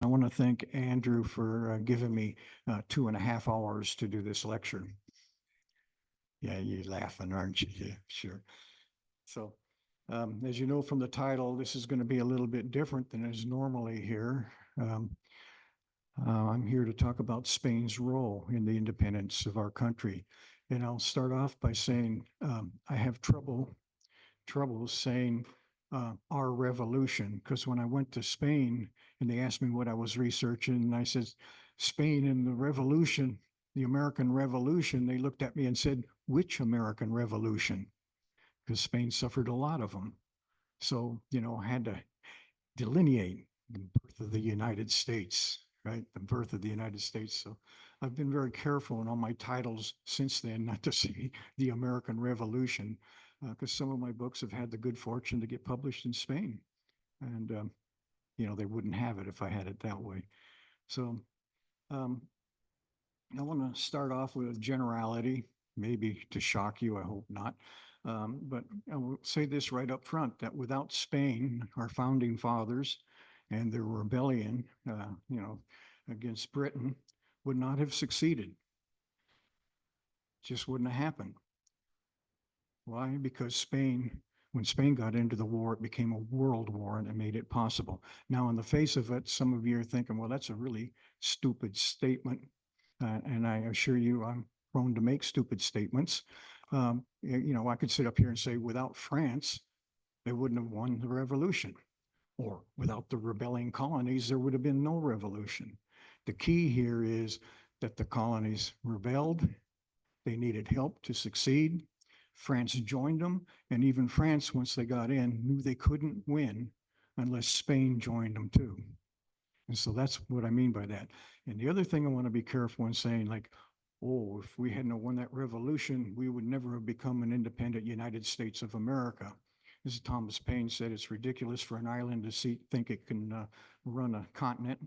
want to thank Andrew for giving me 2.5 hours to do this lecture. Yeah, you're laughing, aren't you? Yeah, sure. So, as you know from the title, this is going to be a little bit different than is normally here. I'm here to talk about Spain's role in the independence of our country. And I'll start off by saying I have trouble saying our revolution, because when I went to Spain and they asked me what I was researching, and I said, Spain and the revolution, the American Revolution, they looked at me and said, which American Revolution? Because Spain suffered a lot of them. So, I had to delineate the birth of the United States, right? The birth of the United States. So I've been very careful in all my titles since then not to say the American Revolution, because some of my books have had the good fortune to get published in Spain. And, they wouldn't have it if I had it that way. So I want to start off with a generality, maybe to shock you, I hope not. But I will say this right up front, that without Spain, our founding fathers and their rebellion, against Britain would not have succeeded. Just wouldn't have happened. Why? Because when Spain got into the war, it became a world war and it made it possible. Now, in the face of it, some of you are thinking, well, that's a really stupid statement. And I assure you, I'm prone to make stupid statements. I could sit up here and say, without France, they wouldn't have won the revolution. Or without the rebelling colonies, there would have been no revolution. The key here is that the colonies rebelled. They needed help to succeed. France joined them. And even France, once they got in, knew they couldn't win unless Spain joined them too. And so that's what I mean by that. And the other thing I want to be careful in saying, like, oh, if we hadn't won that revolution, we would never have become an independent United States of America. As Thomas Paine said, it's ridiculous for an island to think it can run a continent.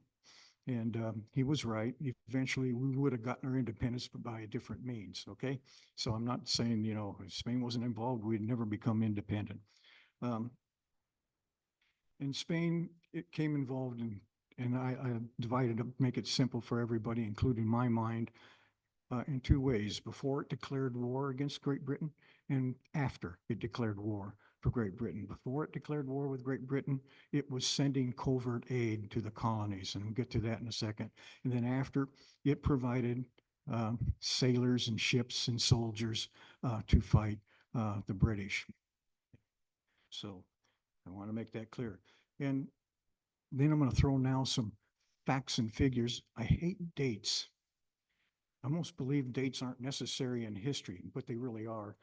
And he was right. Eventually, we would have gotten our independence, but by a different means, okay? So I'm not saying, if Spain wasn't involved, we'd never become independent. In Spain, it came involved in, and I divided up, make it simple for everybody, including my mind, in two ways: before it declared war against Great Britain and after it declared war for Great Britain. Before it declared war with Great Britain, it was sending covert aid to the colonies, and we'll get to that in a second. And then after, it provided sailors and ships and soldiers to fight the British. So I want to make that clear. And then I'm going to throw now some facts and figures. I hate dates. I almost believe dates aren't necessary in history, but they really are.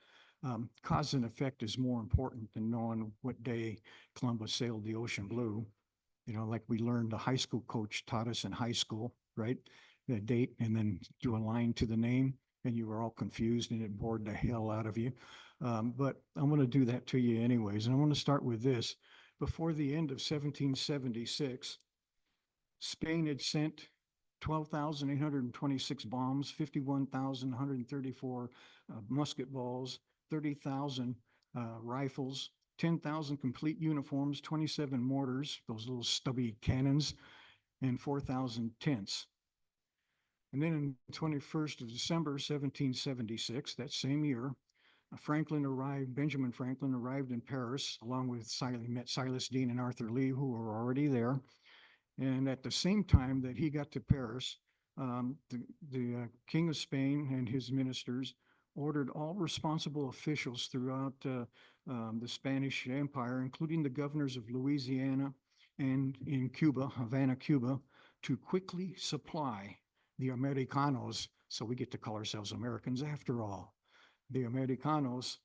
Cause and effect is more important than knowing what day Columbus sailed the ocean blue. Like we learned, the high school coach taught us in high school, right? The date and then do a line to the name, and you were all confused and it bored the hell out of you. But I'm going to do that to you anyways. And I want to start with this. Before the end of 1776, Spain had sent 12,826 bombs, 51,134 musket balls, 30,000 rifles, 10,000 complete uniforms, 27 mortars, those little stubby cannons, and 4,000 tents. And then on the 21st of December, 1776, that same year, Benjamin Franklin arrived in Paris, along with Silas Deane and Arthur Lee, who were already there. And at the same time that he got to Paris, the King of Spain and his ministers ordered all responsible officials throughout the Spanish Empire, including the governors of Louisiana and in Cuba, Havana, Cuba, to quickly supply the Americanos, so we get to call ourselves Americans after all, the Americanos,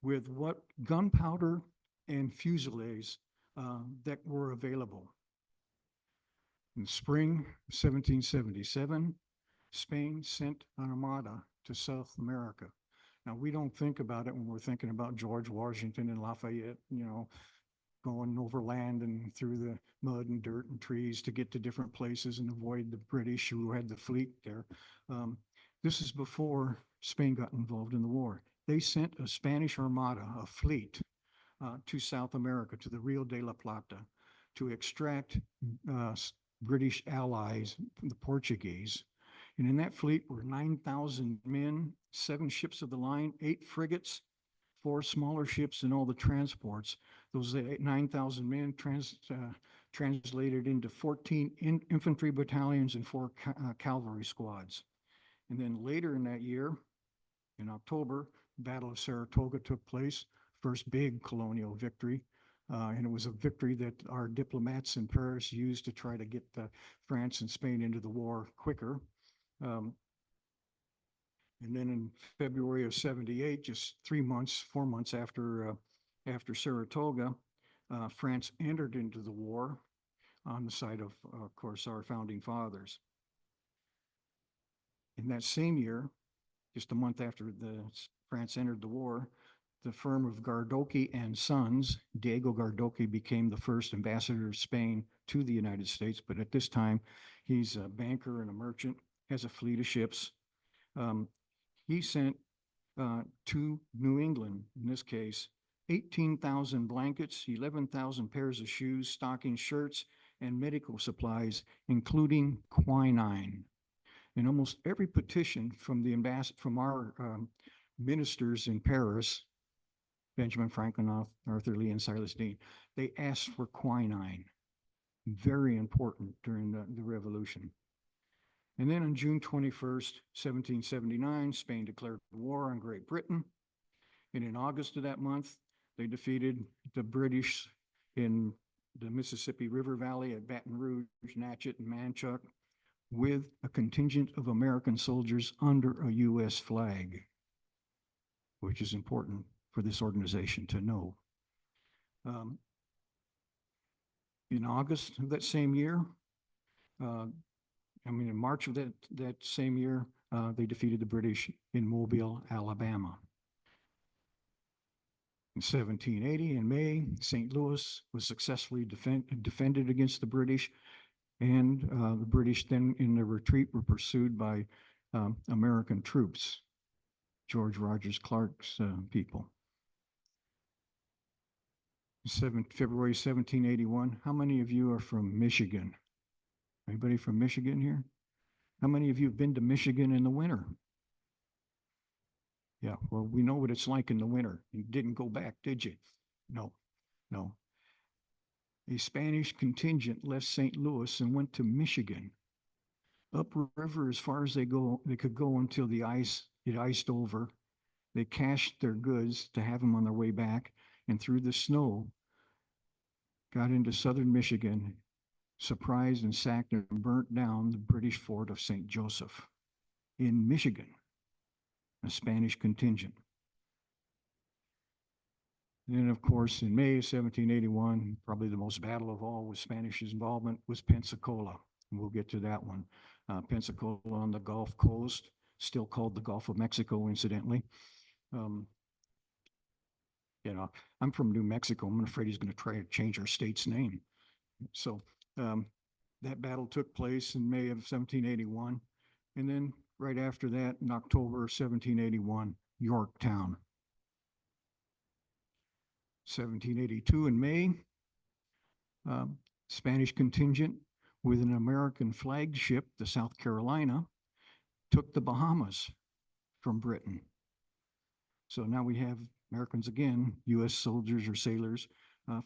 with what gunpowder and fusiliers that were available. In spring 1777, Spain sent an armada to South America. Now, we don't think about it when we're thinking about George Washington and Lafayette, going overland and through the mud and dirt and trees to get to different places and avoid the British who had the fleet there. This is before Spain got involved in the war. They sent a Spanish armada, a fleet, to South America, to the Rio de la Plata, to extract British allies, the Portuguese. And in that fleet were 9,000 men, 7 ships of the line, 8 frigates, 4 smaller ships, and all the transports. Those 9,000 men translated into 14 infantry battalions and 4 cavalry squads. And then later in that year, in October, Battle of Saratoga took place, first big colonial victory. And it was a victory that our diplomats in Paris used to try to get France and Spain into the war quicker. And then in February of 78, just 4 months after Saratoga, France entered into the war on the side of course, our founding fathers. In that same year, just a month after France entered the war, the firm of Gardoki and Sons, Diego Gardoki, became the first ambassador of Spain to the United States. But at this time, he's a banker and a merchant, has a fleet of ships. He sent to New England, in this case, 18,000 blankets, 11,000 pairs of shoes, stockings, shirts, and medical supplies, including quinine. And almost every petition from our ministers in Paris, Benjamin Franklin, Arthur Lee, and Silas Deane, they asked for quinine. Very important during the Revolution. And then on June 21st, 1779, Spain declared war on Great Britain. And in August of that month, they defeated the British in the Mississippi River Valley at Baton Rouge, Natchez, and Manchac, with a contingent of American soldiers under a U.S. flag, which is important for this organization to know. In August of that same year, in March of that same year, they defeated the British in Mobile, Alabama. In 1780, in May, St. Louis was successfully defended against the British, and the British then in their retreat were pursued by American troops, George Rogers Clark's people. February 1781, how many of you are from Michigan? Anybody from Michigan here? How many of you have been to Michigan in the winter? Yeah, well, we know what it's like in the winter. You didn't go back, did you? No. A Spanish contingent left St. Louis and went to Michigan, upriver as far as they could go until it iced over. They cached their goods to have them on their way back, and through the snow, got into southern Michigan, surprised and sacked and burnt down the British fort of St. Joseph in Michigan, a Spanish contingent. And then, of course, in May of 1781, probably the most battle of all with Spanish involvement was Pensacola. And we'll get to that one. Pensacola on the Gulf Coast, still called the Gulf of Mexico, incidentally. I'm from New Mexico. I'm afraid he's going to try to change our state's name. So that battle took place in May of 1781. And then right after that, in October 1781, Yorktown. 1782 in May, Spanish contingent with an American flagship, the South Carolina, took the Bahamas from Britain. So now we have Americans again, U.S. soldiers or sailors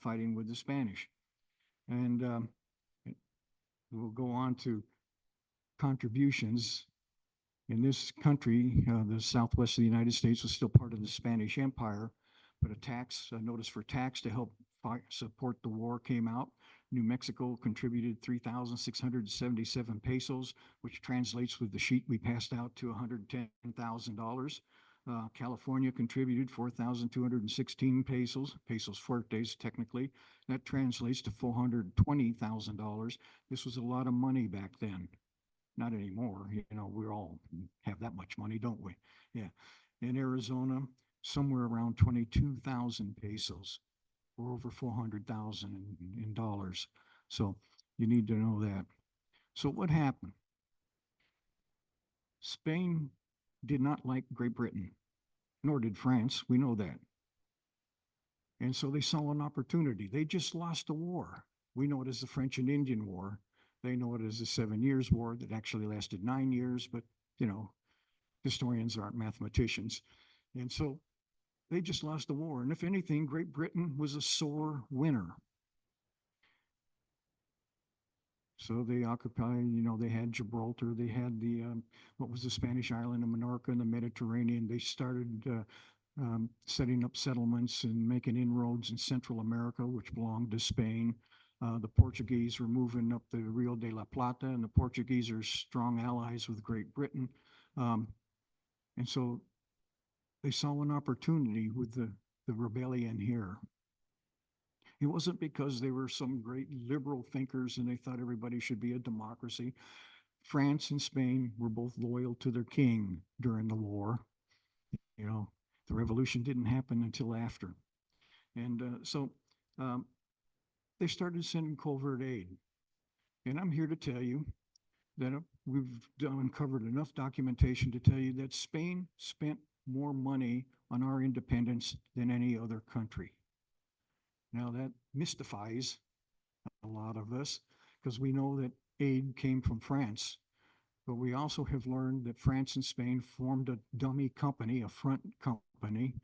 fighting with the Spanish. And we'll go on to contributions. In this country, the southwest of the United States was still part of the Spanish Empire, but a notice for tax to help support the war came out. New Mexico contributed 3,677 pesos, which translates with the sheet we passed out to $110,000. California contributed 4,216 pesos fuertes technically. That translates to $420,000. This was a lot of money back then. Not anymore. We all have that much money, don't we? Yeah. In Arizona, somewhere around 22,000 pesos, or over 400,000 in dollars. So you need to know that. So what happened? Spain did not like Great Britain, nor did France. We know that. And so they saw an opportunity. They just lost a war. We know it as the French and Indian War. They know it as the 7 Years' War that actually lasted 9 years, but you know, historians aren't mathematicians. And so they just lost the war. And if anything, Great Britain was a sore winner. So they occupied, you know, they had Gibraltar, they had the, what was the Spanish island of Minorca in the Mediterranean. They started setting up settlements and making inroads in Central America, which belonged to Spain. The Portuguese were moving up the Rio de la Plata, and the Portuguese are strong allies with Great Britain. Um, and so they saw an opportunity with the rebellion here. It wasn't because they were some great liberal thinkers and they thought everybody should be a democracy. France and Spain were both loyal to their king during the war. You know, the revolution didn't happen until after. And so they started sending covert aid. And I'm here to tell you that we've uncovered enough documentation to tell you that Spain spent more money on our independence than any other country. Now that mystifies a lot of us because we know that aid came from France, but we also have learned that France and Spain formed a dummy company, a front company,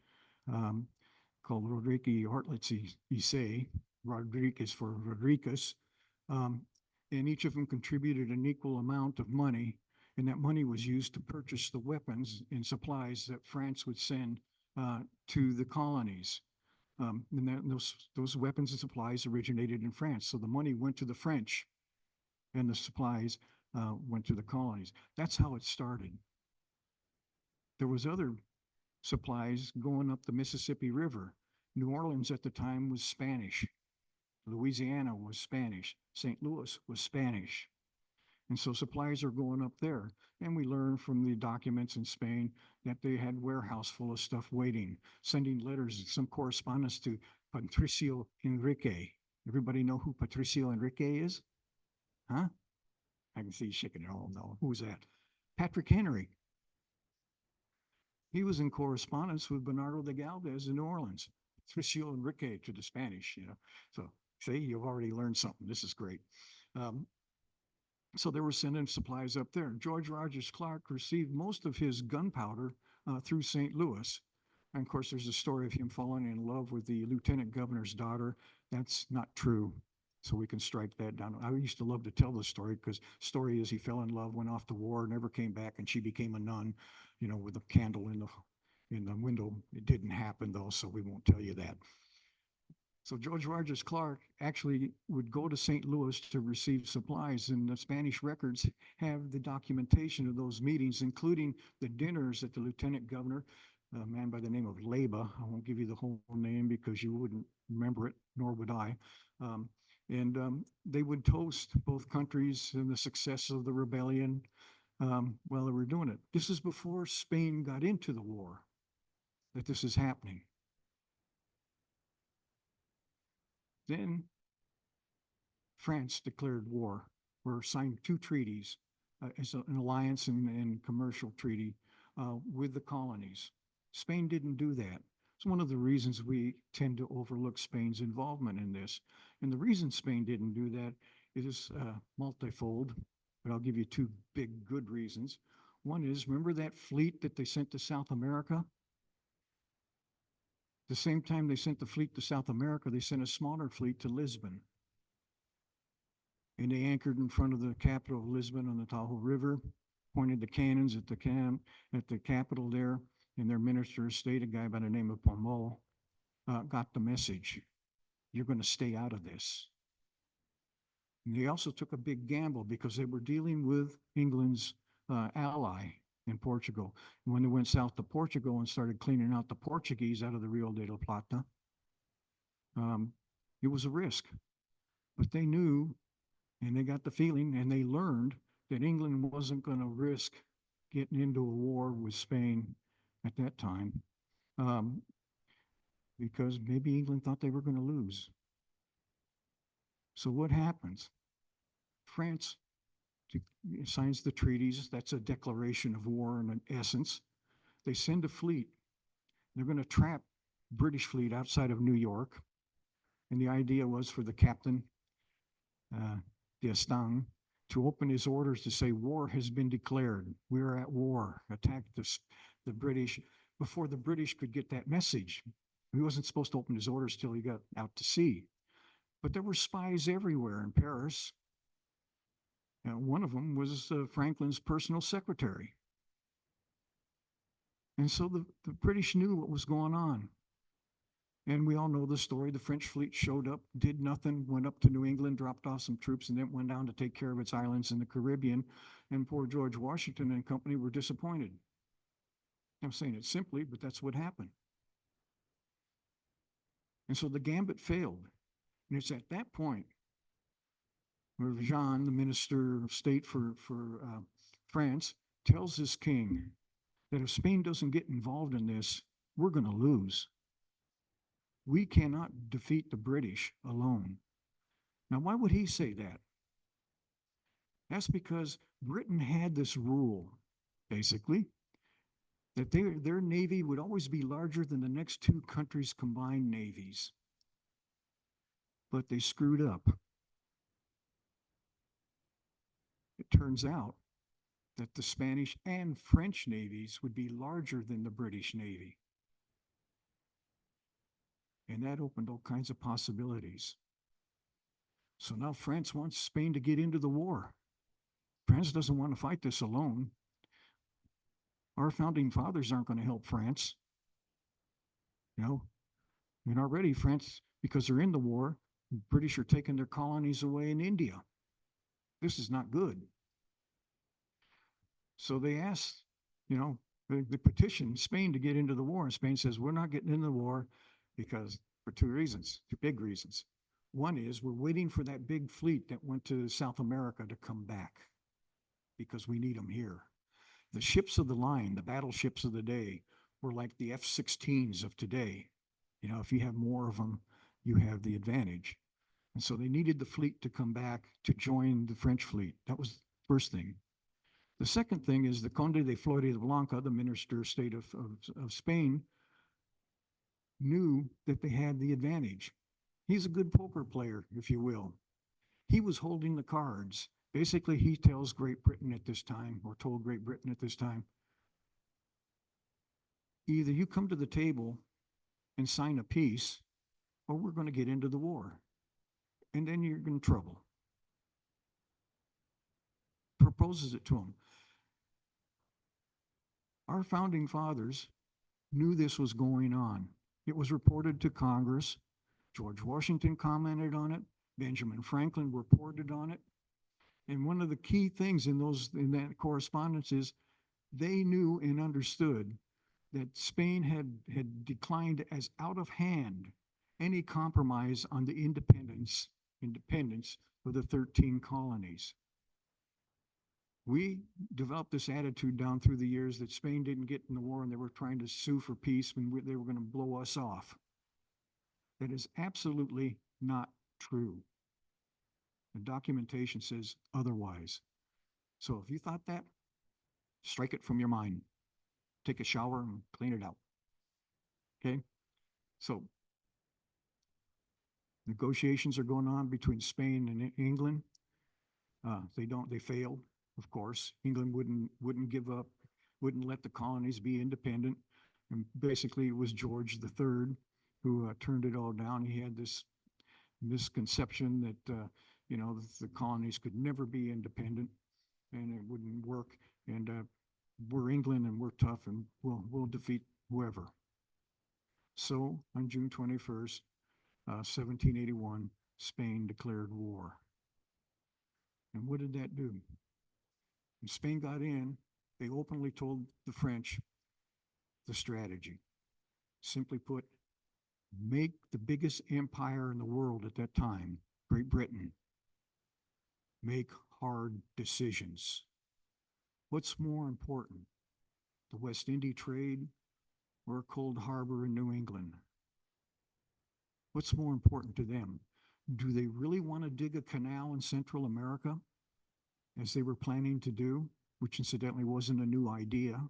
called Rodríguez Hortlitz Issei. Rodriguez for Rodriguez. And each of them contributed an equal amount of money, and that money was used to purchase the weapons and supplies that France would send to the colonies. And those weapons and supplies originated in France. So the money went to the French and the supplies went to the colonies. That's how it started. There was other supplies going up the Mississippi River. New Orleans at the time was Spanish. Louisiana was Spanish. St. Louis was Spanish. And so supplies are going up there. And we learn from the documents in Spain that they had warehouse full of stuff waiting, sending letters, some correspondence to Patricio Enrique. Everybody know who Patricio Enrique is? Huh? I can see you shaking it all. No, who's that? Patrick Henry. He was in correspondence with Bernardo de Galvez in New Orleans. Patricio Enrique to the Spanish, you know. So see, you've already learned something. This is great. So they were sending supplies up there. George Rogers Clark received most of his gunpowder through St. Louis. And of course, there's a story of him falling in love with the lieutenant governor's daughter. That's not true. So we can strike that down. I used to love to tell the story because story is he fell in love, went off to war, never came back, and she became a nun, you know, with a candle in the window. It didn't happen though, so we won't tell you that. So George Rogers Clark actually would go to St. Louis to receive supplies, and the Spanish records have the documentation of those meetings, including the dinners that the lieutenant governor, a man by the name of Leyba, I won't give you the whole name because you wouldn't remember it, nor would I. They would toast both countries and the success of the rebellion while they were doing it. This is before Spain got into the war that this is happening. Then France declared war, or signed two treaties as an alliance and commercial treaty with the colonies. Spain didn't do that. It's one of the reasons we tend to overlook Spain's involvement in this. And the reason Spain didn't do that is multifold, but I'll give you two big good reasons. One is, remember that fleet that they sent to South America? The same time they sent the fleet to South America, they sent a smaller fleet to Lisbon. And they anchored in front of the capital of Lisbon on the Tahoe River, pointed the cannons at the capital there, and their minister of state, a guy by the name of Pombal, got the message. You're going to stay out of this. And they also took a big gamble because they were dealing with England's ally in Portugal. And when they went south to Portugal and started cleaning out the Portuguese out of the Rio de la Plata, it was a risk. But they knew, and they got the feeling, and they learned that England wasn't going to risk getting into a war with Spain at that time because maybe England thought they were going to lose. So what happens? France signs the treaties. That's a declaration of war in essence. They send a fleet. They're going to trap British fleet outside of New York. And the idea was for the captain, D'Estaing, to open his orders to say war has been declared. We are at war. Attacked the British before the British could get that message. He wasn't supposed to open his orders till he got out to sea. But there were spies everywhere in Paris. One of them was Franklin's personal secretary. And so the British knew what was going on. And we all know the story. The French fleet showed up, did nothing, went up to New England, dropped off some troops, and then went down to take care of its islands in the Caribbean. And poor George Washington and company were disappointed. I'm saying it simply, but that's what happened. And so the gambit failed. And it's at that point where Jean, the minister of state for France, tells his king that if Spain doesn't get involved in this, we're going to lose. We cannot defeat the British alone. Now, why would he say that? That's because Britain had this rule, basically, that their navy would always be larger than the next two countries' combined navies. But they screwed up. It turns out that the Spanish and French navies would be larger than the British Navy. And that opened all kinds of possibilities. So now France wants Spain to get into the war. France doesn't want to fight this alone. Our founding fathers aren't going to help France. And already France, because they're in the war, the British are taking their colonies away in India. This is not good. So they asked, they petitioned Spain to get into the war. And Spain says, we're not getting into the war because for two big reasons. One is we're waiting for that big fleet that went to South America to come back because we need them here. The ships of the line, the battleships of the day, were like the F-16s of today. If you have more of them, you have the advantage. And so they needed the fleet to come back to join the French fleet. That was the first thing. The second thing is the Conde de Floridablanca, the minister of state of Spain, knew that they had the advantage. He's a good poker player, if you will. He was holding the cards. Basically, he tells Great Britain at this time, or told Great Britain at this time, either you come to the table and sign a peace, or we're going to get into the war. And then you're in trouble. Proposes it to him. Our founding fathers knew this was going on. It was reported to Congress. George Washington commented on it. Benjamin Franklin reported on it. And one of the key things in that correspondence is they knew and understood that Spain had declined as out of hand any compromise on the independence of the 13 colonies. We developed this attitude down through the years that Spain didn't get in the war and they were trying to sue for peace when they were going to blow us off. That is absolutely not true. The documentation says otherwise. So if you thought that, strike it from your mind. Take a shower and clean it out. Okay? So negotiations are going on between Spain and England. They failed, of course. England wouldn't give up, wouldn't let the colonies be independent. And basically it was George III who turned it all down. He had this misconception that the colonies could never be independent and it wouldn't work. And we're England and we're tough and we'll defeat whoever. So on June 21st, 1781, Spain declared war. And what did that do? When Spain got in, they openly told the French the strategy. Simply put, make the biggest empire in the world at that time, Great Britain, make hard decisions. What's more important, the West India trade or a cold harbor in New England? What's more important to them? Do they really want to dig a canal in Central America, as they were planning to do, which incidentally wasn't a new idea?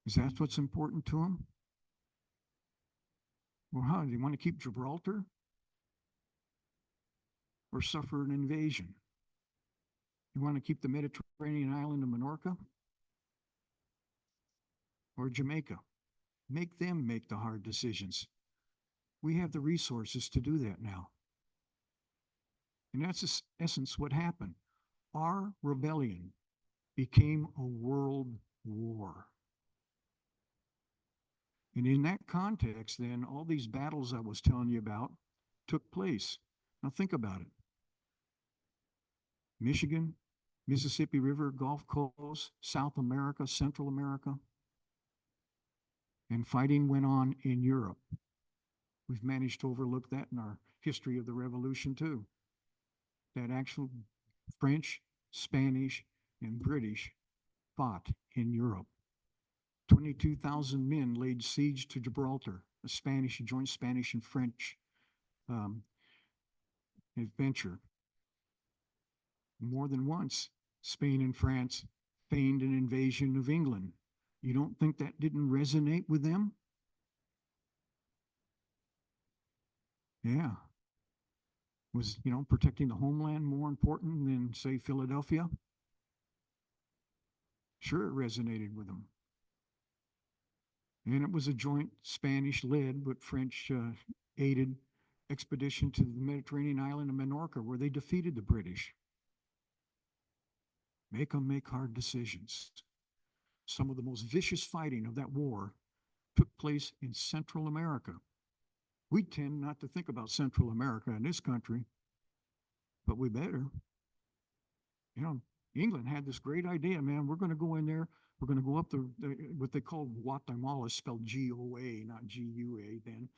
Is that what's important to them? Well, how do you want to keep Gibraltar? or suffer an invasion? You want to keep the Mediterranean island of Minorca or Jamaica? Make them make the hard decisions. We have the resources to do that now. And that's in essence what happened. Our rebellion became a world war. And in that context, then, all these battles I was telling you about took place. Now think about it. Michigan, Mississippi River, Gulf Coast, South America, Central America, and fighting went on in Europe. We've managed to overlook that in our history of the revolution too. That actual French, Spanish, and British fought in Europe. 22,000 men laid siege to Gibraltar, a joint Spanish and French adventure. More than once, Spain and France feigned an invasion of England. You don't think that didn't resonate with them? Yeah. Was, protecting the homeland more important than, say, Philadelphia? Sure, it resonated with them. And it was a joint Spanish-led but French-aided expedition to the Mediterranean island of Minorca, where they defeated the British. Make them make hard decisions. Some of the most vicious fighting of that war took place in Central America. We tend not to think about Central America in this country, but we better. England had this great idea, man. We're going to go in there. We're going to go up what they called Guatemala, spelled G-O-A, not G-U-A then.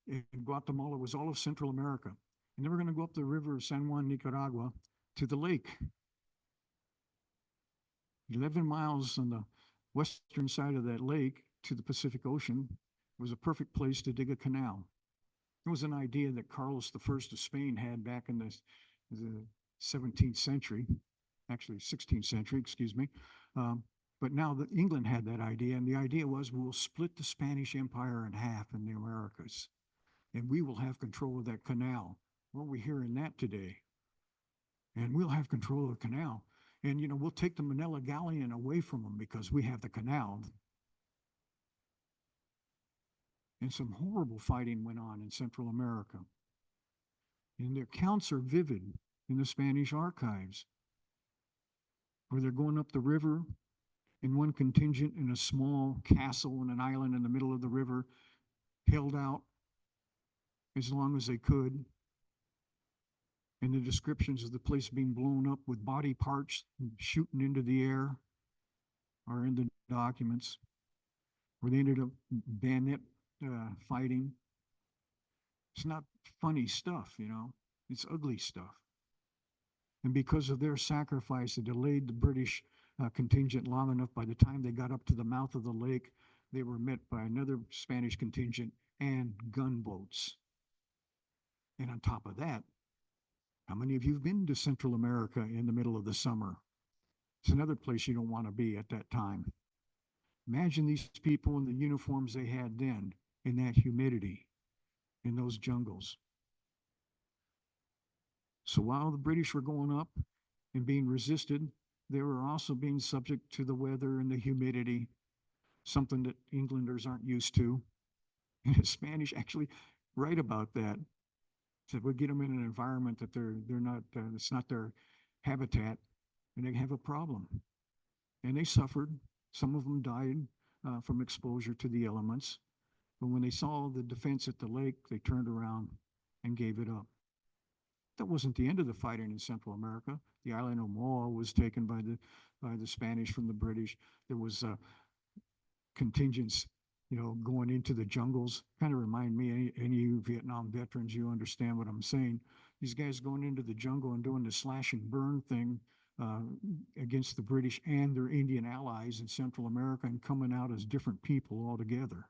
And Guatemala was all of Central America. And then we're going to go up the river of San Juan, Nicaragua, to the lake. 11 miles on the western side of that lake to the Pacific Ocean was a perfect place to dig a canal. It was an idea that Carlos I of Spain had back in the 17th century, actually 16th century, excuse me. But now England had that idea, and the idea was we'll split the Spanish Empire in half in the Americas, and we will have control of that canal. Well, we're hearing that today. And we'll have control of the canal. And, we'll take the Manila Galleon away from them because we have the canal. And some horrible fighting went on in Central America. And the accounts are vivid in the Spanish archives, where they're going up the river in one contingent in a small castle on an island in the middle of the river, held out as long as they could. And the descriptions of the place being blown up with body parts shooting into the air are in the documents, where they ended up bayonet fighting. It's not funny stuff, it's ugly stuff. And because of their sacrifice, it delayed the British contingent long enough. By the time they got up to the mouth of the lake, they were met by another Spanish contingent and gunboats. And on top of that, how many of you have been to Central America in the middle of the summer? It's another place you don't want to be at that time. Imagine these people in the uniforms they had then, in that humidity, in those jungles. So while the British were going up and being resisted, they were also being subject to the weather and the humidity, something that Englanders aren't used to. And the Spanish actually write about that. Said we'll get them in an environment that they're not, it's not their habitat, and they have a problem. And they suffered. Some of them died from exposure to the elements. But when they saw the defense at the lake, they turned around and gave it up. That wasn't the end of the fighting in Central America. The island of Moa was taken by the Spanish from the British. There was contingents, going into the jungles. Kind of remind me, any of you Vietnam veterans, you understand what I'm saying. These guys going into the jungle and doing the slash and burn thing against the British and their Indian allies in Central America, and coming out as different people altogether.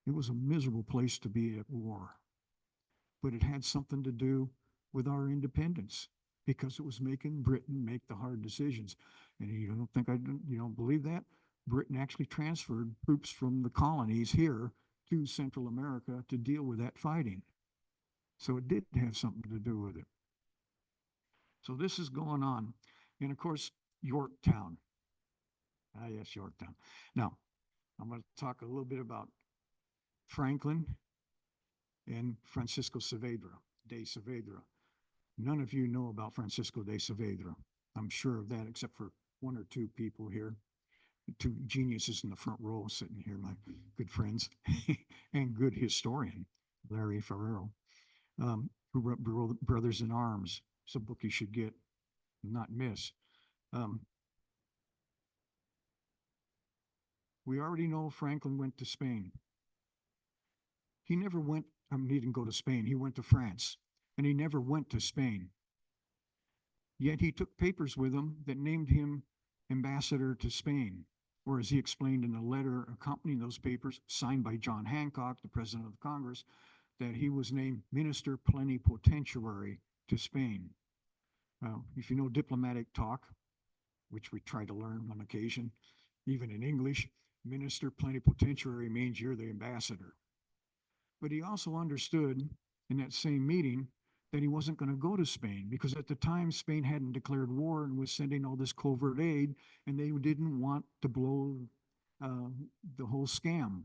It was a miserable place to be at war. But it had something to do with our independence, because it was making Britain make the hard decisions. And you don't think you don't believe that? Britain actually transferred troops from the colonies here to Central America to deal with that fighting. So it did have something to do with it. So this is going on. And of course, Yorktown. Ah, yes, Yorktown. Now, I'm going to talk a little bit about Franklin and Francisco Saavedra de Saavedra. None of you know about Francisco de Saavedra. I'm sure of that, except for one or two people here, two geniuses in the front row sitting here, my good friends, and good historian, Larry Ferrero, who wrote Brothers in Arms. It's a book you should get, not miss. We already know Franklin went to Spain. He never went, he didn't go to Spain, he went to France, and he never went to Spain. Yet he took papers with him that named him ambassador to Spain, or as he explained in a letter accompanying those papers, signed by John Hancock, the president of Congress, that he was named minister plenipotentiary to Spain. If you know diplomatic talk, which we try to learn on occasion, even in English, minister plenipotentiary means you're the ambassador. But he also understood in that same meeting that he wasn't going to go to Spain because at the time Spain hadn't declared war and was sending all this covert aid, and they didn't want to blow the whole scam.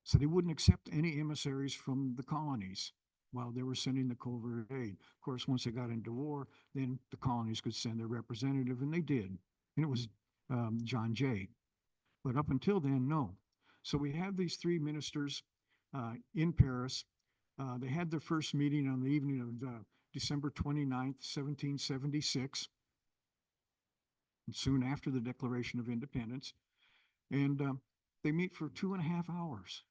So they wouldn't accept any emissaries from the colonies while they were sending the covert aid. Of course, once they got into war, then the colonies could send their representative, and they did. And it was John Jay. But up until then, no. So we have these three ministers in Paris. They had their first meeting on the evening of December 29th, 1776, and soon after the Declaration of Independence. And they meet for 2.5 hours.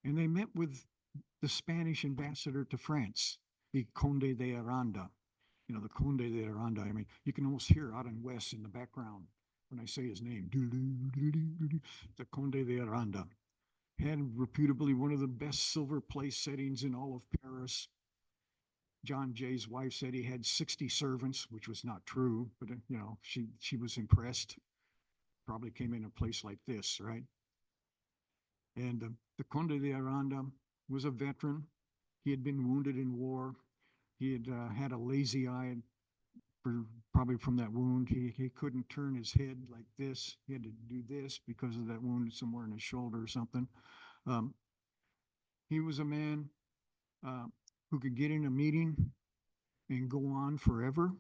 And they met with the Spanish ambassador to France, the Conde de Aranda. You know, the Conde de Aranda, I mean, you can almost hear out in West in the background when I say his name. The Conde de Aranda had reputably one of the best silver place settings in all of Paris. John Jay's wife said he had 60 servants, which was not true, but you know, she was impressed. Probably came in a place like this, right? And the Conde de Aranda was a veteran. He had been wounded in war. He had had a lazy eye probably from that wound. He couldn't turn his head like this. He had to do this because of that wound somewhere in his shoulder or something. He was a man who could get in a meeting and go on forever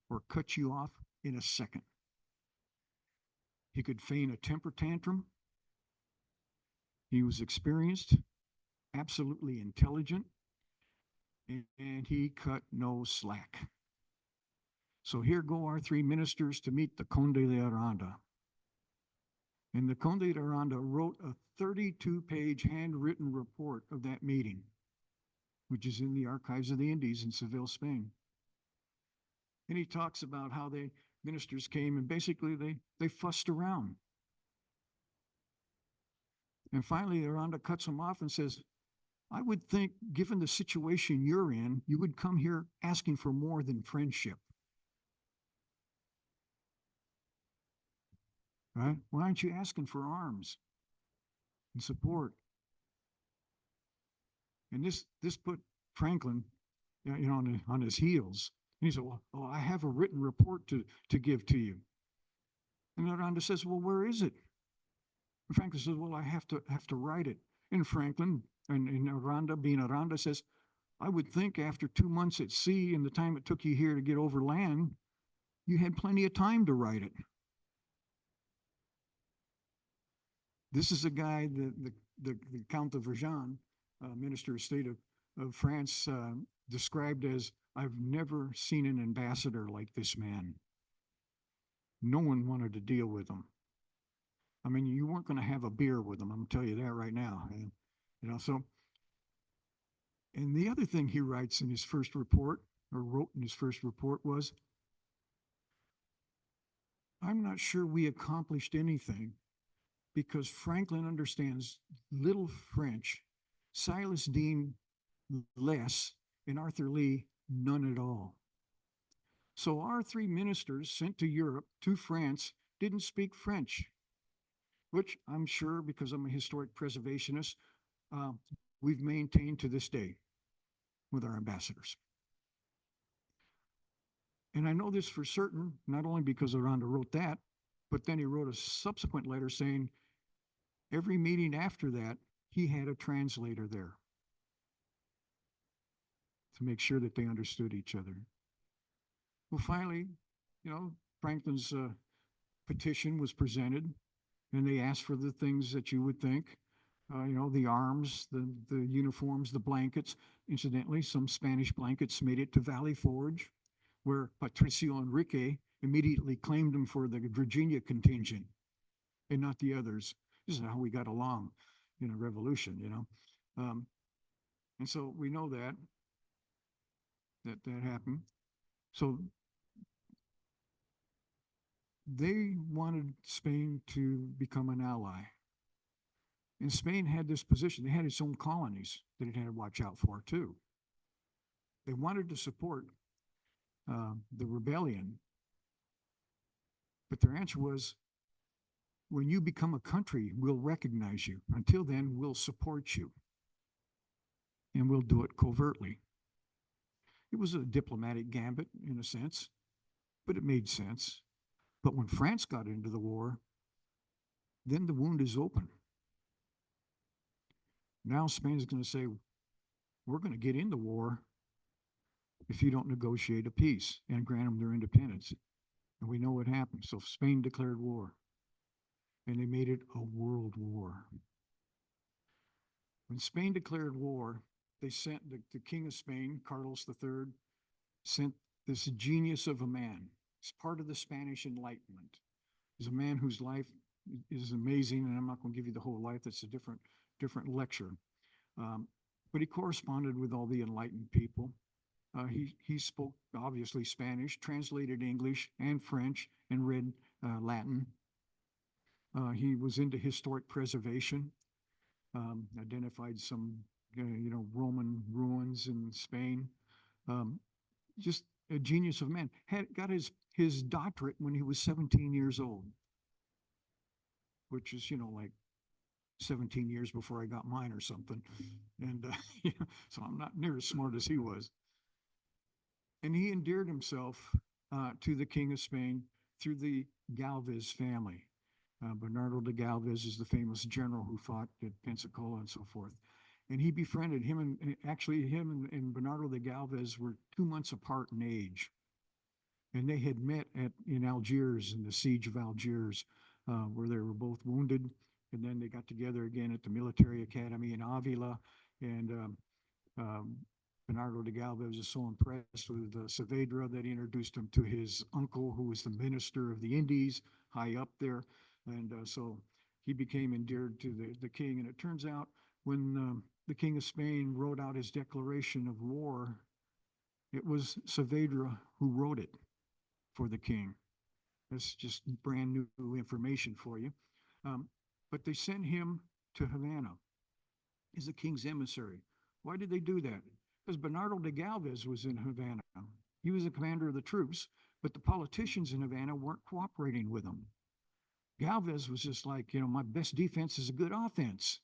or cut you off in a second. He could feign a temper tantrum. He was experienced, absolutely intelligent, and he cut no slack. So here go our three ministers to meet the Conde de Aranda. And the Conde de Aranda wrote a 32-page handwritten report of that meeting, which is in the archives of the Indies in Seville, Spain. And he talks about how the ministers came and basically they fussed around. And finally, Aranda cuts him off and says, I would think, given the situation you're in, you would come here asking for more than friendship. Right? Why aren't you asking for arms and support? And this put Franklin, you know, on his heels. And he said, well, I have a written report to give to you. And Aranda says, well, where is it? And Franklin says, well, I have to write it. And Franklin and Aranda, being Aranda, says, I would think after 2 months at sea and the time it took you here to get over land, you had plenty of time to write it. This is a guy, the Count of Vergennes, Minister of State of France, described as, I've never seen an ambassador like this man. No one wanted to deal with him. I mean, you weren't going to have a beer with him. I'm going to tell you that right now. And, you know, so, and the other thing he writes in his first report, or wrote in his first report, was, I'm not sure we accomplished anything because Franklin understands little French, Silas Deane less, and Arthur Lee none at all. So our three ministers sent to Europe, to France, didn't speak French, which I'm sure, because I'm a historic preservationist, we've maintained to this day with our ambassadors. And I know this for certain, not only because Aranda wrote that, but then he wrote a subsequent letter saying every meeting after that, he had a translator there to make sure that they understood each other. Well, finally, Franklin's petition was presented, and they asked for the things that you would think, the arms, the uniforms, the blankets. Incidentally, some Spanish blankets made it to Valley Forge, where Patricio Enrique immediately claimed them for the Virginia contingent and not the others. This is how we got along in a revolution. And so we know that happened. So they wanted Spain to become an ally. And Spain had this position. They had its own colonies that it had to watch out for, too. They wanted to support the rebellion. But their answer was, when you become a country, we'll recognize you. Until then, we'll support you. And we'll do it covertly. It was a diplomatic gambit, in a sense, but it made sense. But when France got into the war, then the wound is open. Now Spain is going to say, we're going to get in the war if you don't negotiate a peace and grant them their independence. And we know what happened. So Spain declared war. And they made it a world war. When Spain declared war, they sent the King of Spain, Carlos III, sent this genius of a man. He's part of the Spanish Enlightenment. He's a man whose life is amazing, and I'm not going to give you the whole life. That's a different lecture. But he corresponded with all the enlightened people. He spoke, obviously, Spanish, translated English and French, and read Latin. He was into historic preservation, identified some, Roman ruins in Spain. Just a genius of a man. Got his doctorate when he was 17 years old, which is, like 17 years before I got mine or something. And so I'm not near as smart as he was. And he endeared himself to the King of Spain through the Galvez family. Bernardo de Galvez is the famous general who fought at Pensacola and so forth. And he befriended him, and Bernardo de Galvez were 2 months apart in age. And they had met in Algiers, in the siege of Algiers, where they were both wounded. And then they got together again at the military academy in Avila. And Bernardo de Galvez was so impressed with Saavedra that he introduced him to his uncle, who was the minister of the Indies, high up there. And so he became endeared to the king. And it turns out when the King of Spain wrote out his declaration of war, it was Saavedra who wrote it for the king. That's just brand new information for you. But they sent him to Havana as the king's emissary. Why did they do that? Because Bernardo de Galvez was in Havana. He was the commander of the troops, but the politicians in Havana weren't cooperating with him. Galvez was just like, my best defense is a good offense.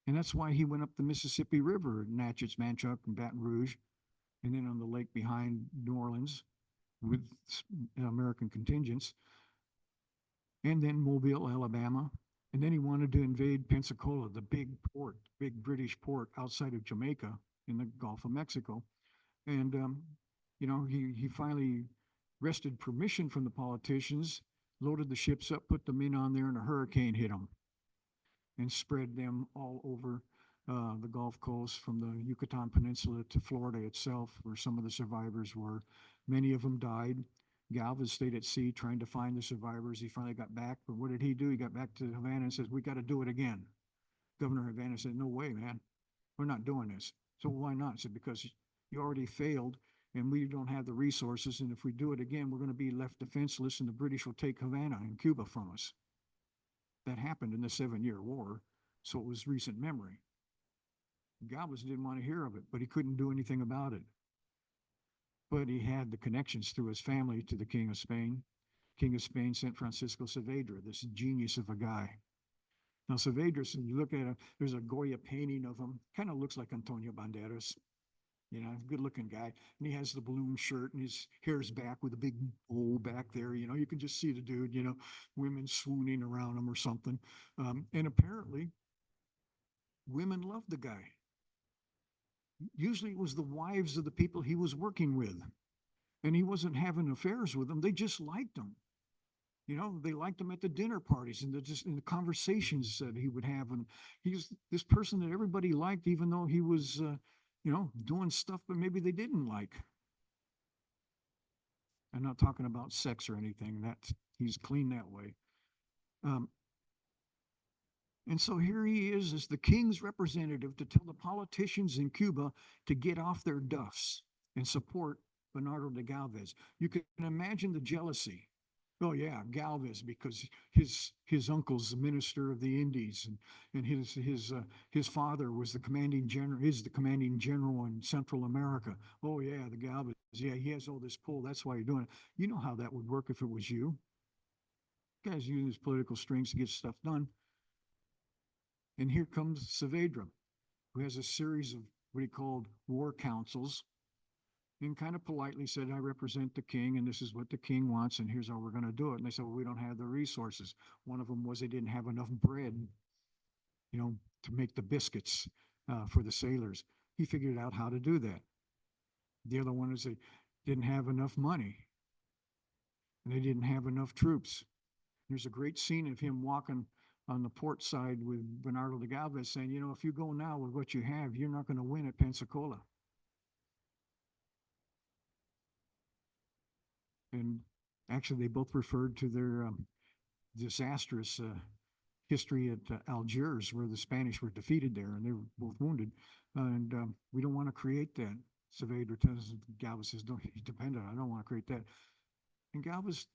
And that's why he went up the Mississippi River, Natchez, Manchac, and Baton Rouge, and then on the lake behind New Orleans with American contingents, and then Mobile, Alabama. And then he wanted to invade Pensacola, the big British port outside of Jamaica in the Gulf of Mexico. And, he finally wrested permission from the politicians, loaded the ships up, put them in on there, and a hurricane hit them and spread them all over the Gulf Coast from the Yucatan Peninsula to Florida itself, where some of the survivors were. Many of them died. Galvez stayed at sea trying to find the survivors. He finally got back, but what did he do? He got back to Havana and says, we got to do it again. Governor Havana said, no way, man. We're not doing this. So why not? He said, because you already failed and we don't have the resources. And if we do it again, we're going to be left defenseless and the British will take Havana and Cuba from us. That happened in the 7-Year War, so it was recent memory. Galvez didn't want to hear of it, but he couldn't do anything about it. But he had the connections through his family to the King of Spain. King of Spain sent Francisco Saavedra, this genius of a guy. Now, Saavedra, you look at him, there's a Goya painting of him, kind of looks like Antonio Banderas. good looking guy. And he has the balloon shirt and his hair's back with a big bowl back there. You can just see the dude, women swooning around him or something. And apparently women loved the guy. Usually it was the wives of the people he was working with. And he wasn't having affairs with them. They just liked him. They liked him at the dinner parties and just in the conversations that he would have. And he's this person that everybody liked, even though he was, doing stuff, but maybe they didn't like. I'm not talking about sex or anything. That he's clean that way. Um, and so here he is as the king's representative to tell the politicians in Cuba to get off their duffs and support Bernardo de Galvez. You can imagine the jealousy. Oh yeah, Galvez, because his uncle's the minister of the Indies, and his father was the commanding general. Is the commanding general in Central America. Oh yeah, the Galvez. Yeah, he has all this pull. That's why you're doing it. You know how that would work if it was you. Guys use political strings to get stuff done. And here comes Saavedra, who has a series of what he called war councils, and kind of politely said, I represent the king, and this is what the king wants, and here's how we're going to do it. And they said, well, we don't have the resources. One of them was they didn't have enough bread, to make the biscuits for the sailors. He figured out how to do that. The other one is they didn't have enough money, and they didn't have enough troops. There's a great scene of him walking on the port side with Bernardo de Galvez saying, if you go now with what you have, you're not going to win at Pensacola. And actually, they both referred to their disastrous history at Algiers, where the Spanish were defeated there, and they were both wounded. And we don't want to create that. Saavedra tells Galvez says, "Don't he's dependent. I don't want to create that." And Galvez,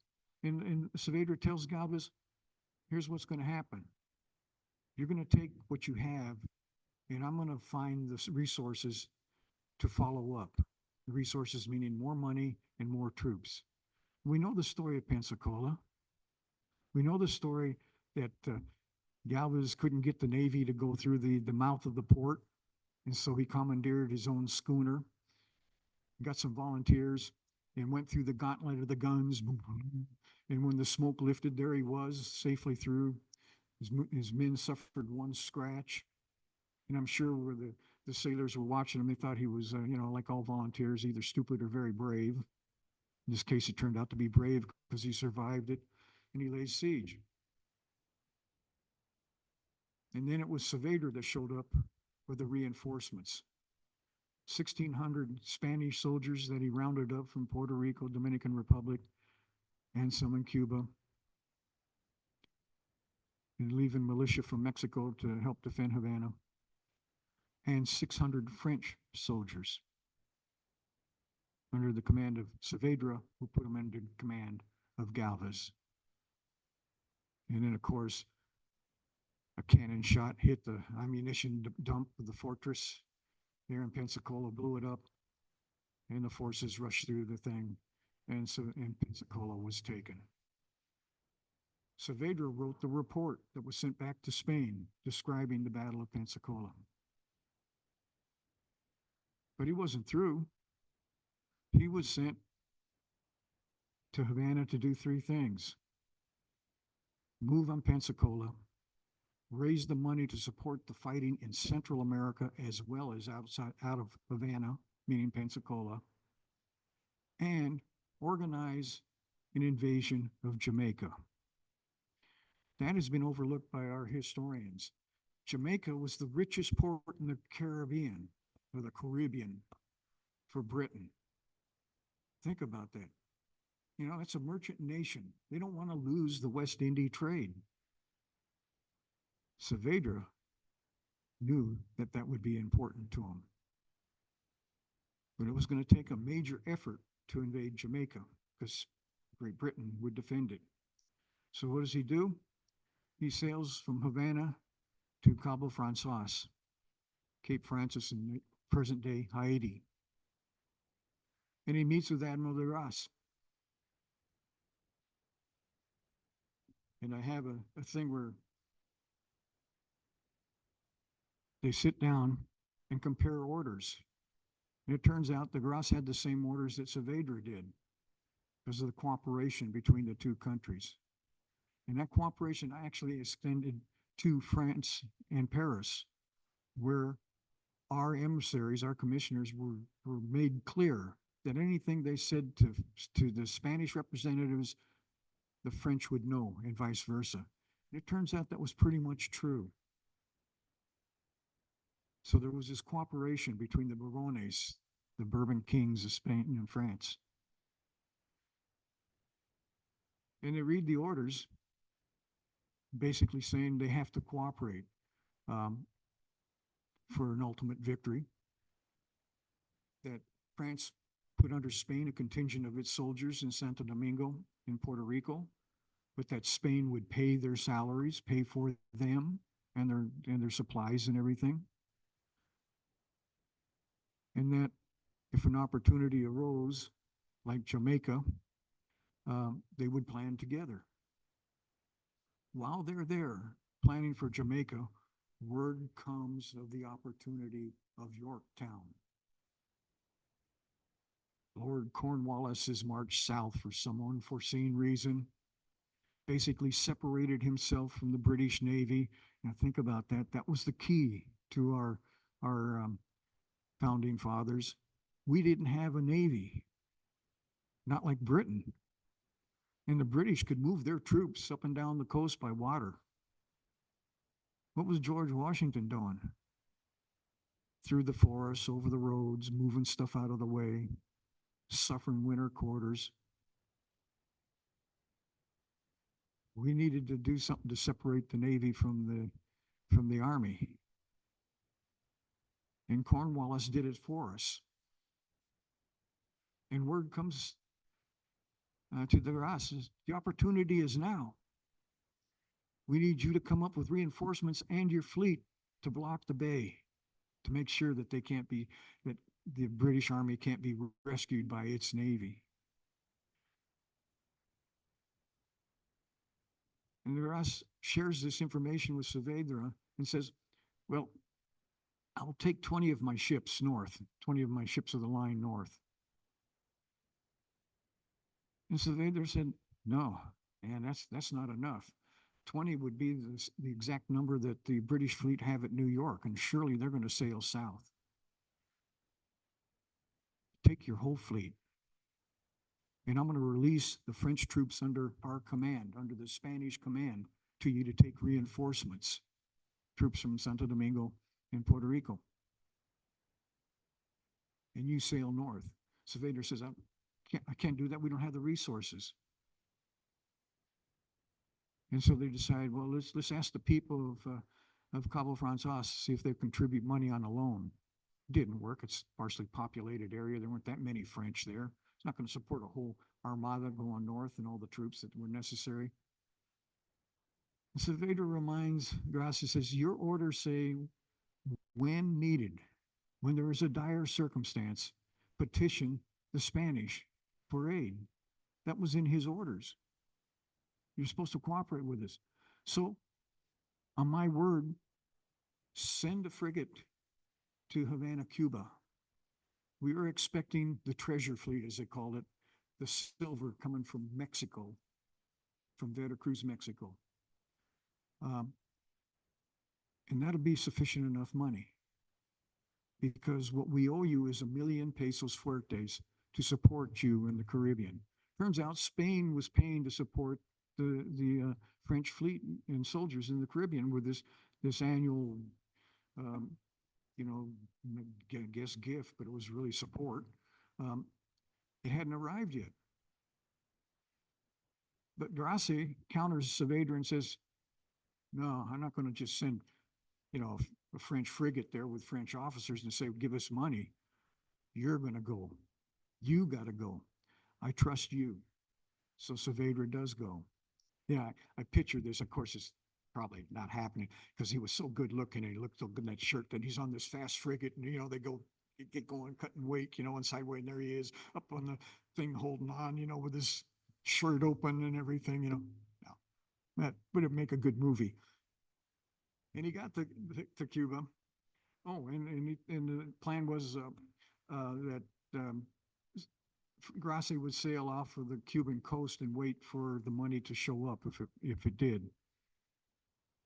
and Saavedra tells Galvez, "Here's what's going to happen. You're going to take what you have, and I'm going to find the resources to follow up. The resources meaning more money and more troops." We know the story of Pensacola. We know the story that Galvez couldn't get the Navy to go through the mouth of the port. And so he commandeered his own schooner, got some volunteers, and went through the gauntlet of the guns. And when the smoke lifted, there he was, safely through. His men suffered one scratch. And I'm sure where the sailors were watching him, they thought he was, like all volunteers, either stupid or very brave. In this case, it turned out to be brave because he survived it and he laid siege. And then it was Saavedra that showed up with the reinforcements. 1,600 Spanish soldiers that he rounded up from Puerto Rico, Dominican Republic, and some in Cuba, and leaving militia from Mexico to help defend Havana, and 600 French soldiers under the command of Saavedra, who put him under command of Galvez. And then, of course, a cannon shot hit the ammunition dump of the fortress there in Pensacola, blew it up, and the forces rushed through the thing, and Pensacola was taken. Saavedra wrote the report that was sent back to Spain describing the Battle of Pensacola. But he wasn't through. He was sent to Havana to do three things: move on Pensacola, raise the money to support the fighting in Central America as well as out of Havana, meaning Pensacola, and organize an invasion of Jamaica. That has been overlooked by our historians. Jamaica was the richest port in the Caribbean, or the Caribbean, for Britain. Think about that. It's a merchant nation. They don't want to lose the West Indies trade. Saavedra knew that that would be important to him. But it was going to take a major effort to invade Jamaica because Great Britain would defend it. So what does he do? He sails from Havana to Cabo Frances, Cape Francis in present-day Haiti. And he meets with Admiral de Grasse. And I have a thing where they sit down and compare orders. And it turns out the Gras had the same orders that Saavedra did because of the cooperation between the two countries. And that cooperation actually extended to France and Paris, where our emissaries, our commissioners were made clear that anything they said to the Spanish representatives, the French would know, and vice versa. And it turns out that was pretty much true. So there was this cooperation between the Bourbones, the Bourbon kings of Spain and France. And they read the orders, basically saying they have to cooperate um, for an ultimate victory. That France put under Spain a contingent of its soldiers in Santo Domingo in Puerto Rico, but that Spain would pay their salaries, pay for them and their supplies and everything. And that if an opportunity arose, like Jamaica, they would plan together. While they're there planning for Jamaica, word comes of the opportunity of Yorktown. Lord Cornwallis has marched south for some unforeseen reason, basically separated himself from the British Navy. Now think about that. That was the key to our founding fathers. We didn't have a navy, not like Britain. And the British could move their troops up and down the coast by water. What was George Washington doing? Through the forests, over the roads, moving stuff out of the way, suffering winter quarters. We needed to do something to separate the Navy from the Army. And Cornwallis did it for us. And word comes to the Gras, the opportunity is now. We need you to come up with reinforcements and your fleet to block the bay, to make sure that that the British Army can't be rescued by its Navy. And the Gras shares this information with Saavedra and says, well, I'll take 20 of my ships north, 20 of my ships of the line north. And Saavedra said, no, and that's not enough. 20 would be the exact number that the British fleet have at New York, and surely they're going to sail south. Take your whole fleet. And I'm going to release the French troops under our command, under the Spanish command, to you to take reinforcements, troops from Santo Domingo and Puerto Rico. And you sail north. Saavedra says, I can't do that. We don't have the resources. And so they decide, well, let's ask the people of Cabo Frances, see if they contribute money on a loan. Didn't work. It's a sparsely populated area. There weren't that many French there. It's not going to support a whole armada going north and all the troops that were necessary. And Saavedra reminds Gras, says, your orders say, when needed, when there is a dire circumstance, petition the Spanish for aid. That was in his orders. You're supposed to cooperate with us. So, on my word, send a frigate to Havana, Cuba. We are expecting the treasure fleet, as they called it, the silver coming from Mexico, from Veracruz, Mexico. And that'll be sufficient enough money, because what we owe you is 1,000,000 pesos fuertes to support you in the Caribbean. Turns out Spain was paying to support the French fleet and soldiers in the Caribbean with this annual, I guess gift, but it was really support. It hadn't arrived yet. But Gracie counters Saavedra and says, no, I'm not going to just send, a French frigate there with French officers and say, give us money. You're going to go. You got to go. I trust you. So Saavedra does go. Yeah, I picture this. Of course, it's probably not happening because he was so good looking and he looked so good in that shirt that he's on this fast frigate and, they get going, cutting weight, and sideways, and there he is up on the thing holding on, with his shirt open and everything, No, that would make a good movie. And he got to Cuba. Oh, and the plan was that Grassi would sail off of the Cuban coast and wait for the money to show up if it did.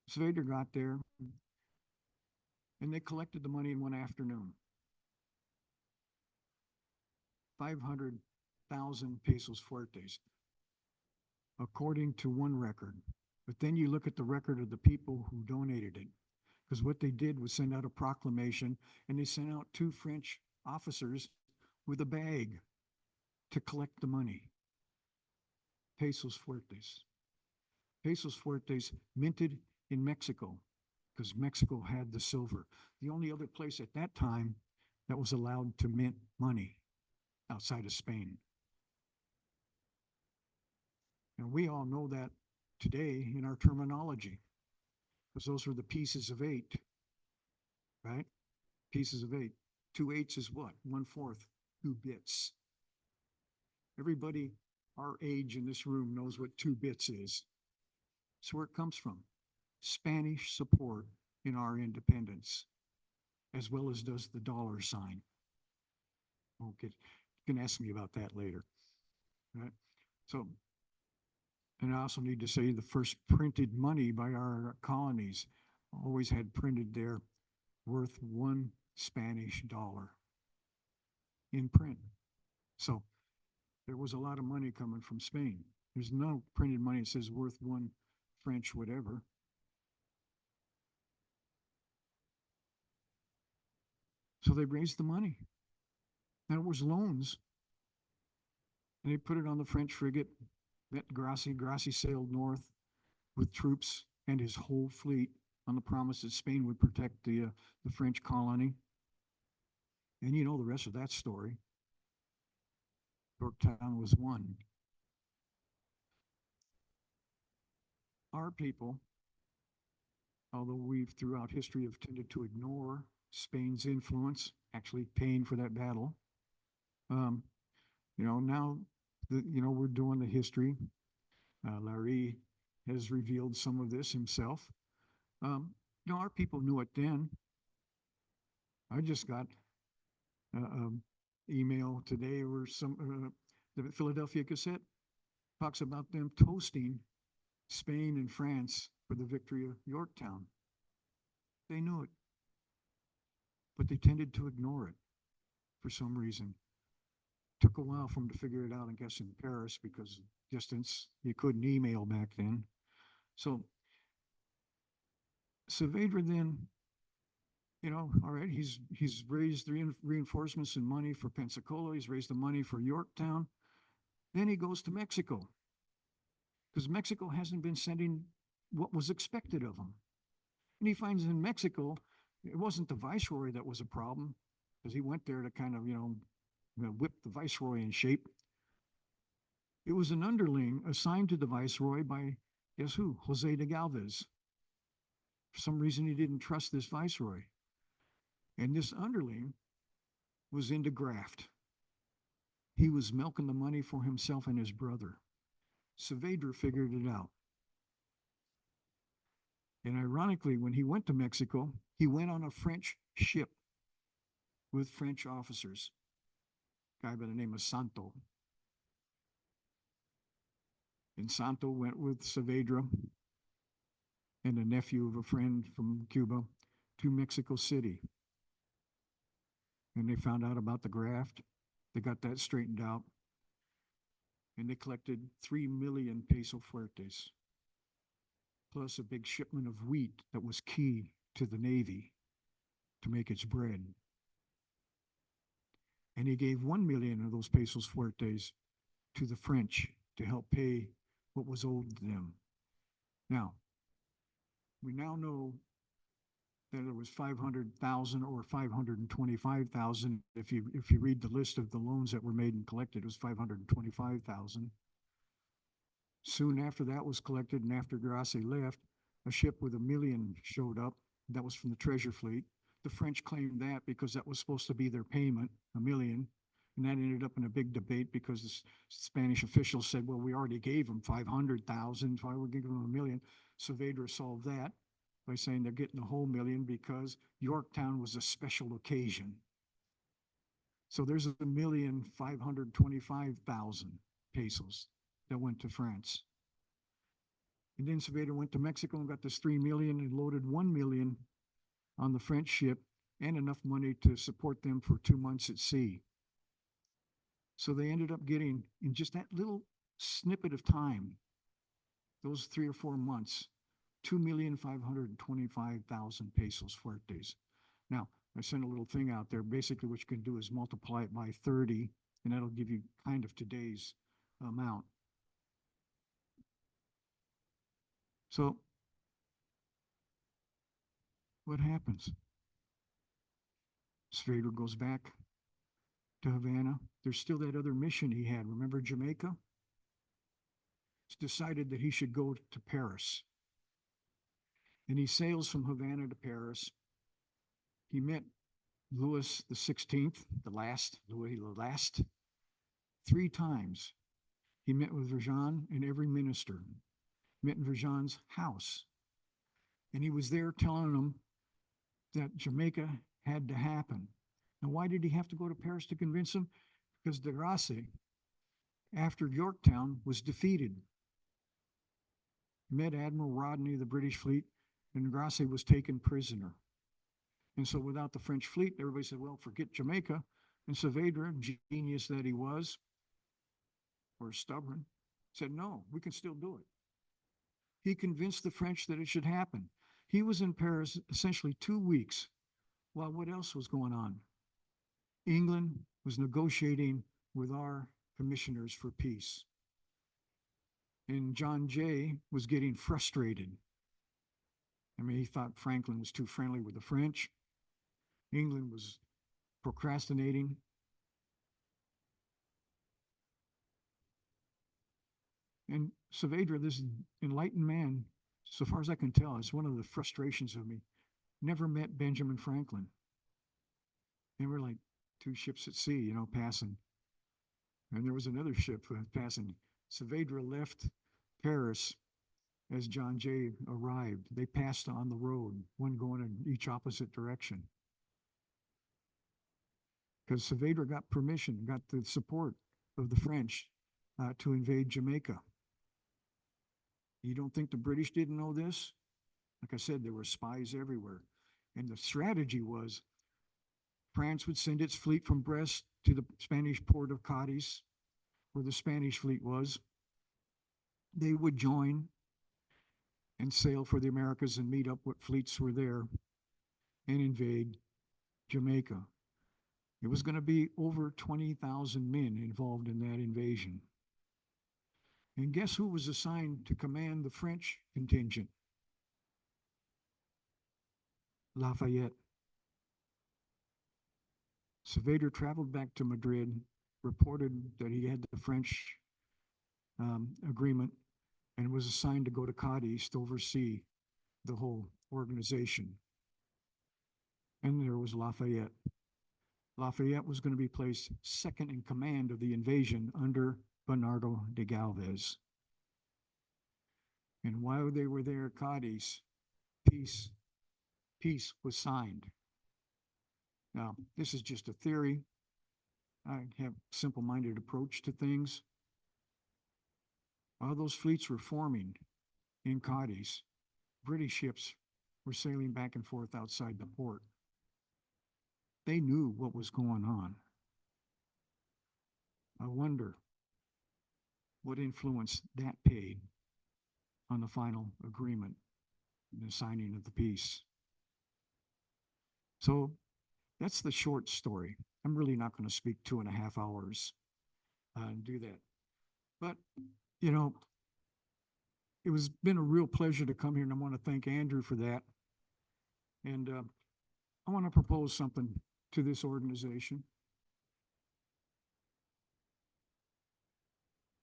Saavedra got there and they collected the money in one afternoon. 500,000 pesos fuertes, according to one record. But then you look at the record of the people who donated it, because what they did was send out a proclamation, and they sent out two French officers with a bag to collect the money. Pesos fuertes. Pesos fuertes minted in Mexico, because Mexico had the silver. The only other place at that time that was allowed to mint money outside of Spain. And we all know that today in our terminology, because those were the pieces of eight, right? Pieces of eight. 2 eighths is what? 1/4, 2 bits. Everybody our age in this room knows what 2 bits is. That's where it comes from. Spanish support in our independence, as well as does the dollar sign. Okay, you can ask me about that later. Right? So, and I also need to say the first printed money by our colonies always had printed there worth 1 Spanish dollar in print. So there was a lot of money coming from Spain. There's no printed money that says worth 1 French whatever. So they raised the money. And it was loans. And they put it on the French frigate. Met Grassi. Grassi sailed north with troops and his whole fleet on the promise that Spain would protect the French colony. And you know the rest of that story. Yorktown was won. Our people, although we've throughout history have tended to ignore Spain's influence, actually paying for that battle. Now we're doing the history. Larry has revealed some of this himself. Our people knew it then. I just got email today where the Philadelphia Gazette talks about them toasting Spain and France for the victory of Yorktown. They knew it, but they tended to ignore it for some reason. Took a while for them to figure it out, I guess, in Paris because of distance. You couldn't email back then. So Saavedra then, all right, he's raised the reinforcements and money for Pensacola. He's raised the money for Yorktown. Then he goes to Mexico because Mexico hasn't been sending what was expected of him. And he finds in Mexico, it wasn't the viceroy that was a problem because he went there to kind of, whip the viceroy in shape. It was an underling assigned to the viceroy by, guess who? Jose de Galvez. For some reason, he didn't trust this viceroy. And this underling was into graft. He was milking the money for himself and his brother. Saavedra figured it out. And ironically, when he went to Mexico, he went on a French ship with French officers. A guy by the name of Santo. And Santo went with Saavedra and a nephew of a friend from Cuba to Mexico City. And they found out about the graft. They got that straightened out. And they collected 3 million peso fuertes, plus a big shipment of wheat that was key to the Navy to make its bread. And he gave 1 million of those pesos fuertes to the French to help pay what was owed to them. Now, we now know that there was 500,000 or 525,000. If you read the list of the loans that were made and collected, it was 525,000. Soon after that was collected and after Grassi left, a ship with 1 million showed up. That was from the treasure fleet. The French claimed that because that was supposed to be their payment, 1 million. And that ended up in a big debate because the Spanish officials said, well, we already gave them 500,000. Why we're giving them 1 million? Saavedra solved that by saying they're getting the whole 1 million because Yorktown was a special occasion. So there's 1,525,000 pesos that went to France. And then Saavedra went to Mexico and got this 3 million and loaded 1 million on the French ship and enough money to support them for 2 months at sea. So they ended up getting, in just that little snippet of time, those 3 or 4 months, 2,525,000 pesos fuertes. Now, I sent a little thing out there. Basically, what you can do is multiply it by 30, and that'll give you kind of today's amount. So, what happens? Saavedra goes back to Havana. There's still that other mission he had. Remember Jamaica? It's decided that he should go to Paris. And he sails from Havana to Paris. He met Louis the 16th, Louis the last, 3 times. He met with Verjan and every minister, met in Verjan's house. And he was there telling them that Jamaica had to happen. Now, why did he have to go to Paris to convince them? Because de Grasse, after Yorktown, was defeated. Met Admiral Rodney of the British fleet, and de Grasse was taken prisoner. And so without the French fleet, everybody said, well, forget Jamaica. And Saavedra, genius that he was, or stubborn, said, no, we can still do it. He convinced the French that it should happen. He was in Paris essentially 2 weeks. While what else was going on? England was negotiating with our commissioners for peace. And John Jay was getting frustrated. I mean, he thought Franklin was too friendly with the French. England was procrastinating. And Saavedra, this enlightened man, so far as I can tell, is one of the frustrations of me, never met Benjamin Franklin. And we're like 2 ships at sea, passing. And there was another ship passing. Saavedra left Paris as John Jay arrived. They passed on the road, one going in each opposite direction. Because Saavedra got permission, got the support of the French to invade Jamaica. You don't think the British didn't know this? Like I said, there were spies everywhere. And the strategy was France would send its fleet from Brest to the Spanish port of Cadiz, where the Spanish fleet was. They would join and sail for the Americas and meet up what fleets were there and invade Jamaica. It was going to be over 20,000 men involved in that invasion. And guess who was assigned to command the French contingent? Lafayette. Saavedra traveled back to Madrid, reported that he had the French agreement, and was assigned to go to Cadiz to oversee the whole organization. And there was Lafayette. Lafayette was going to be placed second in command of the invasion under Bernardo de Galvez. And while they were there at Cadiz, peace was signed. Now, this is just a theory. I have a simple-minded approach to things. While those fleets were forming in Cadiz, British ships were sailing back and forth outside the port. They knew what was going on. I wonder what influence that paid on the final agreement and the signing of the peace. So that's the short story. I'm really not going to speak 2.5 hours and do that. But, it was been a real pleasure to come here, and I want to thank Andrew for that. And I want to propose something to this organization.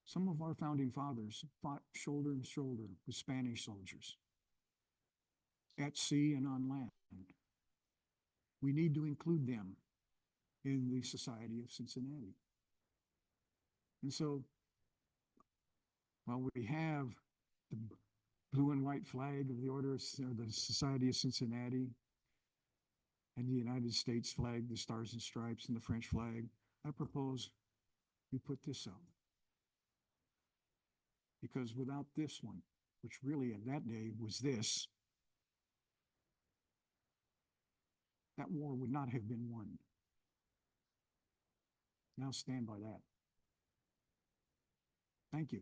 Some of our founding fathers fought shoulder to shoulder with Spanish soldiers at sea and on land. We need to include them in the Society of Cincinnati. And so, while we have the blue and white flag of the Order of the Society of Cincinnati, and the United States flag, the Stars and Stripes, and the French flag. I propose we put this up. Because without this one, which really in that day was this, that war would not have been won. Now stand by that. Thank you.